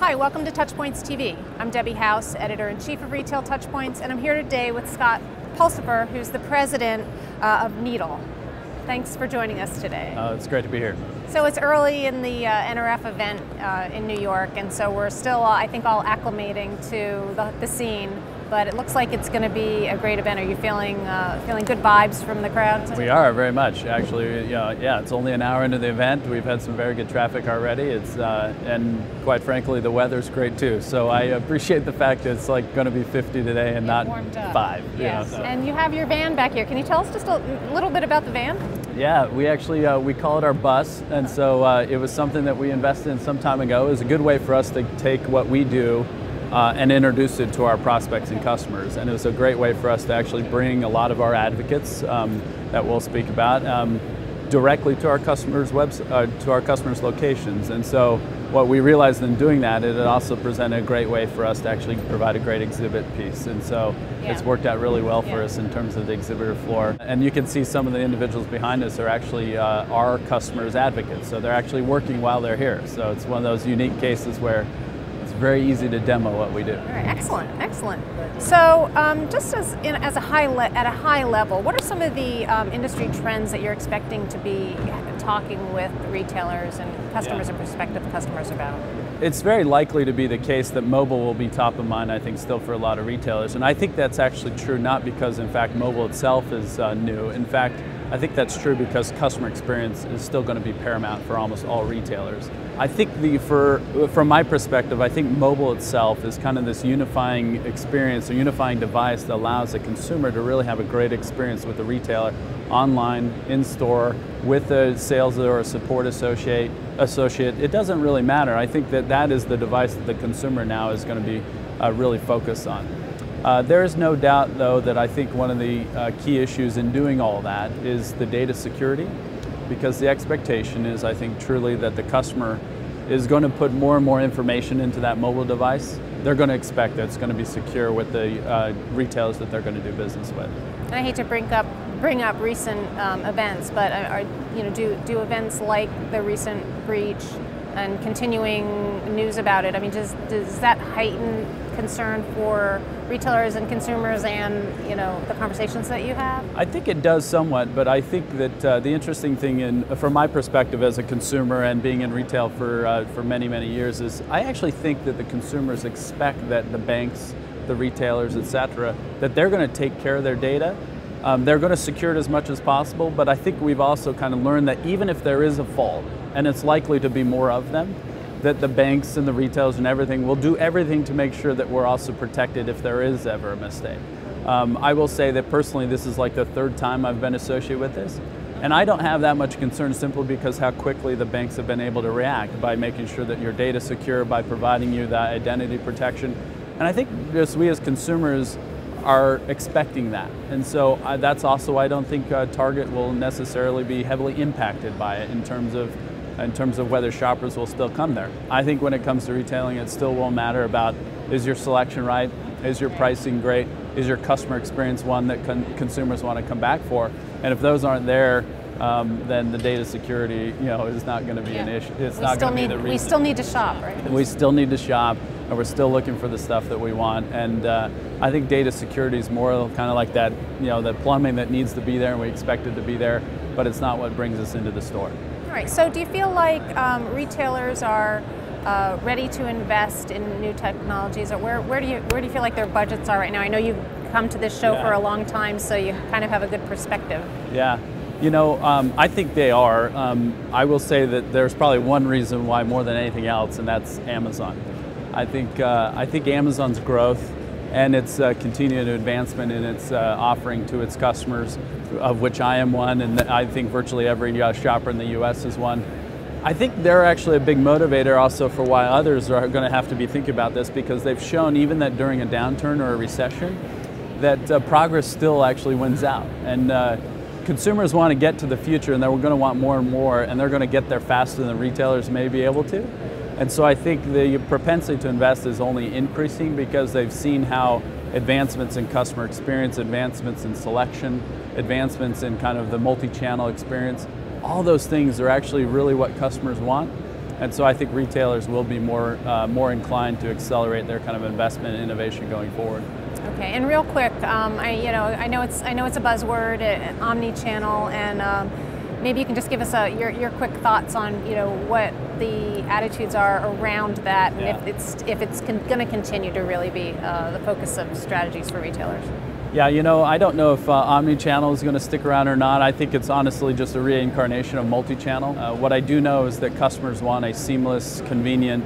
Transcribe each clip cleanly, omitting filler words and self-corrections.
Hi, welcome to TouchPoints TV. I'm Debbie House, Editor-in-Chief of Retail TouchPoints, and I'm here today with Scott Pulsipher, who's the president of Needle. Thanks for joining us today. It's great to be here. So it's early in the NRF event in New York, and so we're still, I think, all acclimating to the scene. But it looks like it's going to be a great event. Are you feeling good vibes from the crowd? We are, very much. Actually, yeah, it's only an hour into the event. We've had some very good traffic already. And quite frankly, the weather's great too. So I appreciate the fact that it's like going to be 50 today and not 5. Yes. So. And you have your van back here. Can you tell us just a little bit about the van? Yeah, we actually we call it our bus, and so it was something that we invested in some time ago. It was a good way for us to take what we do and introduce it to our prospects and customers. And it was a great way for us to actually bring a lot of our advocates that we'll speak about directly to our customers' to our customers' locations. And so what we realized in doing that, it also presented a great way for us to actually provide a great exhibit piece. And so it's worked out really well for us in terms of the exhibitor floor. And you can see some of the individuals behind us are actually our customers' advocates. So they're actually working while they're here. So it's one of those unique cases where very easy to demo what we do. All right, excellent, excellent. So, just at a high level, what are some of the industry trends that you're expecting to be talking with retailers and customers and prospective customers about? It's very likely to be the case that mobile will be top of mind, I think, still for a lot of retailers. And I think that's actually true, not because, in fact, mobile itself is new. In fact, I think that's true because customer experience is still going to be paramount for almost all retailers. I think from my perspective, I think mobile itself is kind of this unifying experience, a unifying device that allows a consumer to really have a great experience with the retailer, online, in store, with a sales or a support associate. It doesn't really matter. I think that is the device that the consumer now is going to be really focused on. There is no doubt, though, that I think one of the key issues in doing all that is the data security, because the expectation is, I think, truly that the customer is going to put more and more information into that mobile device. They're going to expect that it's going to be secure with the retailers that they're going to do business with. And I hate to bring up recent events, but do events like the recent breach and continuing news about it, I mean, does that heighten concern for retailers and consumers and the conversations that you have? I think it does somewhat, but I think that the interesting thing, from my perspective as a consumer and being in retail for many, many years, is I actually think that the consumers expect that the banks, the retailers, etc., that they're going to take care of their data. They're going to secure it as much as possible, but I think we've also kind of learned that even if there is a fault, and it's likely to be more of them, that the banks and the retailers and everything will do everything to make sure that we're also protected if there is ever a mistake. I will say that personally, this is like the 3rd time I've been associated with this, and I don't have that much concern simply because how quickly the banks have been able to react by making sure that your data is secure, by providing you that identity protection. And I think just we as consumers are expecting that. And so that's also why I don't think Target will necessarily be heavily impacted by it in terms of whether shoppers will still come there. I think when it comes to retailing, it still won't matter about, is your selection right? Is your pricing great? Is your customer experience one that consumers want to come back for? And if those aren't there, then the data security, is not going to be an issue. It's not going to be the reason. We still need to shop, right? We still need to shop, and we're still looking for the stuff that we want. And I think data security is more kind of like that, the plumbing that needs to be there, and we expect it to be there, but it's not what brings us into the store. All right. So, do you feel like retailers are ready to invest in new technologies, or where do you feel like their budgets are right now? I know you've come to this show for a long time, so you kind of have a good perspective. Yeah. I think they are. I will say that there's probably one reason why more than anything else, and that's Amazon. I think Amazon's growth and its continued advancement in its offering to its customers, of which I am one, and I think virtually every shopper in the U.S. is one. I think they're actually a big motivator also for why others are going to have to be thinking about this, because they've shown even that during a downturn or a recession, that progress still actually wins out. And consumers want to get to the future, and they're going to want more and more, and they're going to get there faster than retailers may be able to. And so I think the propensity to invest is only increasing because they've seen how advancements in customer experience, advancements in selection, advancements in kind of the multi-channel experience, all those things are actually really what customers want. And so I think retailers will be more inclined to accelerate their kind of investment and innovation going forward. Okay, and real quick, I know it's a buzzword, omnichannel, and maybe you can just give us your quick thoughts on what the attitudes are around that, and if it's going to continue to really be the focus of strategies for retailers. Yeah, I don't know if omnichannel is going to stick around or not. I think it's honestly just a reincarnation of multi-channel. What I do know is that customers want a seamless, convenient,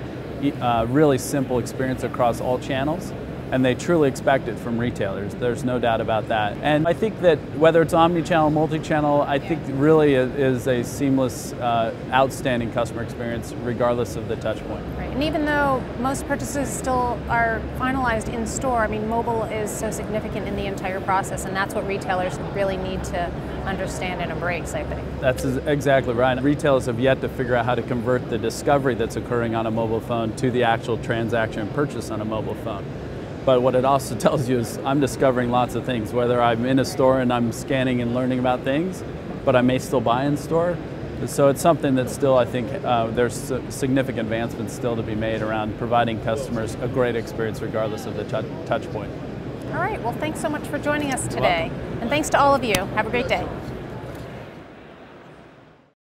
really simple experience across all channels, and they truly expect it from retailers. There's no doubt about that. And I think that whether it's omnichannel, multi-channel, I think really is a seamless, outstanding customer experience regardless of the touch point. Right, and even though most purchases still are finalized in store, I mean, mobile is so significant in the entire process, and that's what retailers really need to understand and embrace, I think. That's exactly right. Retailers have yet to figure out how to convert the discovery that's occurring on a mobile phone to the actual transaction and purchase on a mobile phone. But what it also tells you is I'm discovering lots of things, whether I'm in a store and I'm scanning and learning about things, but I may still buy in store. So it's something that still, I think, there's significant advancements still to be made around providing customers a great experience regardless of the touch point. All right, well, thanks so much for joining us today. And thanks to all of you. Have a great day.